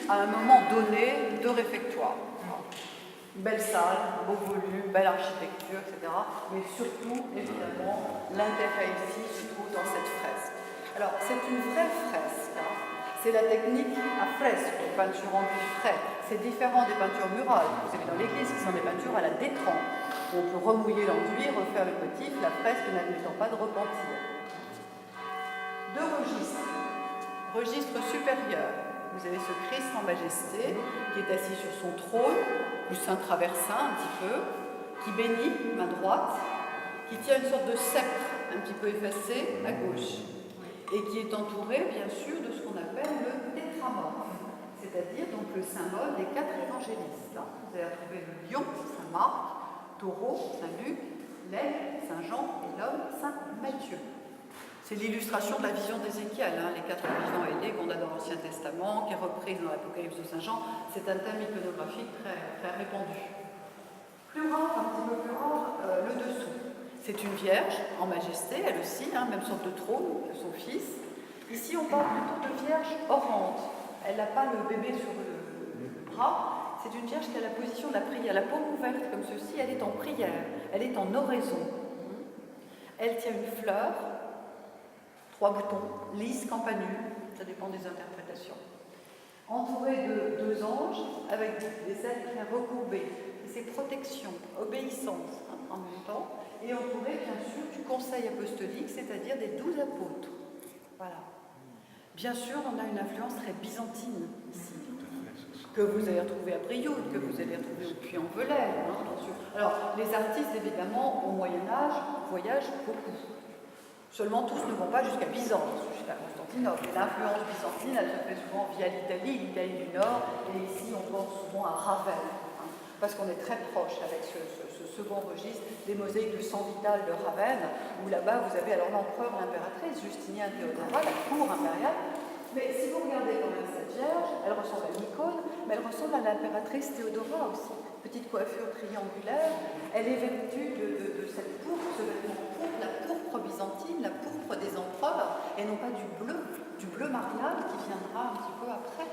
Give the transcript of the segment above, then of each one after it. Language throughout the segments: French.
à un moment donné de réfectoire. Belle salle, beau volume, belle architecture, etc. Mais surtout, évidemment, l'intérêt ici se trouve dans cette fresque. Alors, c'est une vraie fresque. Hein. C'est la technique à fresque, peinture en buis frais. C'est différent des peintures murales que vous avez dans l'église, qui sont des peintures à la détrempe. On peut remouiller l'enduit, refaire le motif, la fresque n'admettant pas de repentir. Deux registres. Registre supérieur. Vous avez ce Christ en majesté qui est assis sur son trône, du saint traversin un petit peu, qui bénit, main droite, qui tient une sorte de sceptre un petit peu effacé à gauche, et qui est entouré bien sûr de ce qu'on appelle le tétramorphe, c'est-à-dire donc le symbole des 4 évangélistes. Là, vous allez retrouver le lion, Saint Marc, taureau, Saint Luc, l'aigle, Saint Jean, et l'homme, Saint Matthieu. C'est l'illustration de la vision d'Ézéchiel, hein, les 4 vivants ailés qu'on a dans l'Ancien Testament, qui est reprise dans l'Apocalypse de Saint Jean. C'est un thème iconographique très répandu. Plus rare, un petit peu plus rare, le dessous. C'est une vierge en majesté, elle aussi, hein, même sorte de trône, son fils. Ici, on parle plutôt de vierge orante. Elle n'a pas le bébé sur le bras. C'est une vierge qui a la position de la prière, la paume ouverte comme ceci, elle est en prière, elle est en oraison. Elle tient une fleur, 3 boutons, lisse, campanule, ça dépend des interprétations. Entourée de 2 anges avec des ailes très recourbées. C'est protection, obéissance hein, en même temps. Et entourée bien sûr du conseil apostolique, c'est-à-dire des 12 apôtres. Voilà. Bien sûr, on a une influence très byzantine ici, que vous allez retrouver à Brioude, que vous allez retrouver au Puy-en-Velay. Hein, alors, les artistes, évidemment, au Moyen-Âge, voyagent beaucoup. Seulement, tous ne vont pas jusqu'à Byzance, jusqu'à Constantinople. L'influence byzantine, elle se fait souvent via l'Italie du Nord, et ici, on pense souvent à Ravenne, hein, parce qu'on est très proche avec ce second registre des mosaïques du sang vital de Ravenne, où là-bas, vous avez alors l'empereur, l'impératrice, Justinien Théodora, la cour impériale. Mais si vous regardez quand même cette vierge, elle ressemble à une icône, mais elle ressemble à l'impératrice Théodora aussi. Petite coiffure triangulaire, elle est vêtue de cette pourpre, ce vêtement pourpre, la pourpre byzantine, la pourpre des empereurs, et non pas du bleu marial qui viendra un petit peu après.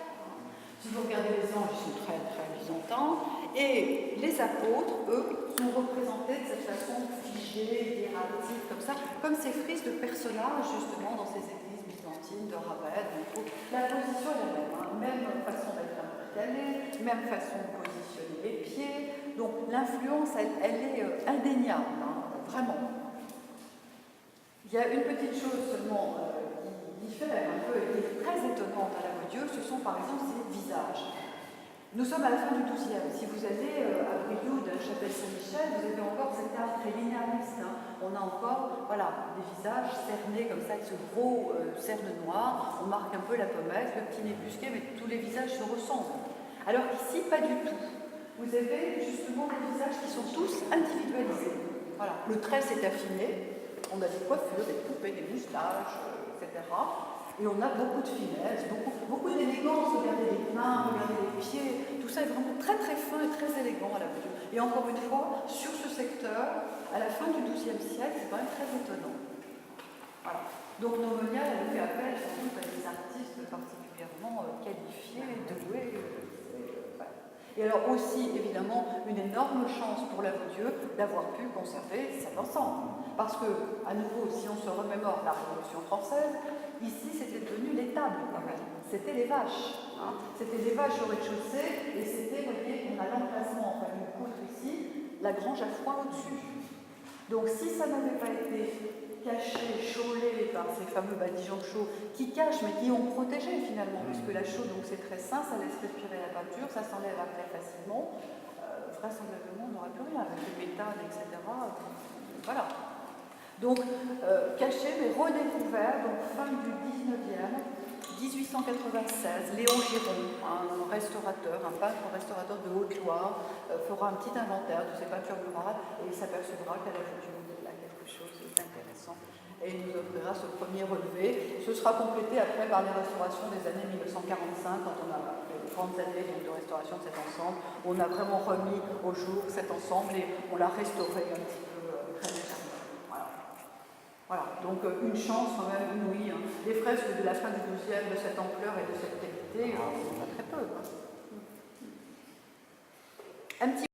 Si vous regardez les anges, ils sont très byzantins, et les apôtres, eux, sont représentés de cette façon figée, hiératique, comme ça, comme ces frises de personnages, justement, dans ces églises byzantines de Ravenne. La position est la même, hein, même façon d'être intercalée, même façon de positionner les pieds, donc l'influence, elle est indéniable, hein, vraiment. Il y a une petite chose seulement qui diffère un peu et qui est très étonnante à la Dieu, ce sont par exemple ces visages. Nous sommes à la fin du XIIe. Si vous allez à Brioude, Chapelle Saint-Michel, vous avez encore cet art très linéariste. Hein. On a encore des visages cernés comme ça, avec ce gros cerne noir. On marque un peu la pommette, le petit nez busqué, mais tous les visages se ressemblent. Alors qu'ici, pas du tout. Vous avez justement des visages qui sont tous individualisés. Voilà. Le trait s'est affiné. On a des coiffures, des poupées, des moustaches, etc. Et on a beaucoup de finesse, beaucoup d'élégance. Regardez les mains, regardez les pieds. Tout ça est vraiment très fin et très élégant à la vue. Et encore une fois, sur ce secteur, à la fin du XIIe siècle, c'est quand même très étonnant. Voilà. Donc Nomonial, elle fait appel sans doute à des artistes particulièrement qualifiés, doués. Et alors aussi, évidemment, une énorme chance pour la Dieu d'avoir pu conserver cet ensemble. Parce que, à nouveau, si on se remémore la Révolution française, ici, c'était devenu l'étable quand même. C'était les vaches. Hein. C'était les vaches au rez-de-chaussée, et c'était, vous voyez, on a l'emplacement, enfin une poutre ici, la grange à foin au-dessus. Donc si ça n'avait pas été caché, chaulé par ces fameux badigeons chauds qui cachent mais qui ont protégé finalement, puisque la chaux, donc c'est très sain, ça laisse respirer la peinture, ça s'enlève après facilement. Vraisemblablement, on n'aura plus rien avec le métal, etc. Voilà. Donc, caché mais redécouvert, donc fin du 19e, 1896, Léon Giron, un restaurateur, un peintre restaurateur de Haute-Loire, fera un petit inventaire de ses peintures murales et il s'apercevra qu'à la Dieu, il y a quelque chose d'intéressant. Et il nous offrira ce premier relevé. Ce sera complété après par les restaurations des années 1945, quand on a fait les grandes années de restauration de cet ensemble. On a vraiment remis au jour cet ensemble et on l'a restauré un petit peu très légèrement. Voilà, donc une chance quand même inouïe. Hein. Les fresques de la fin du XIIe de cette ampleur et de cette qualité, on en a très peu. Quoi. Un petit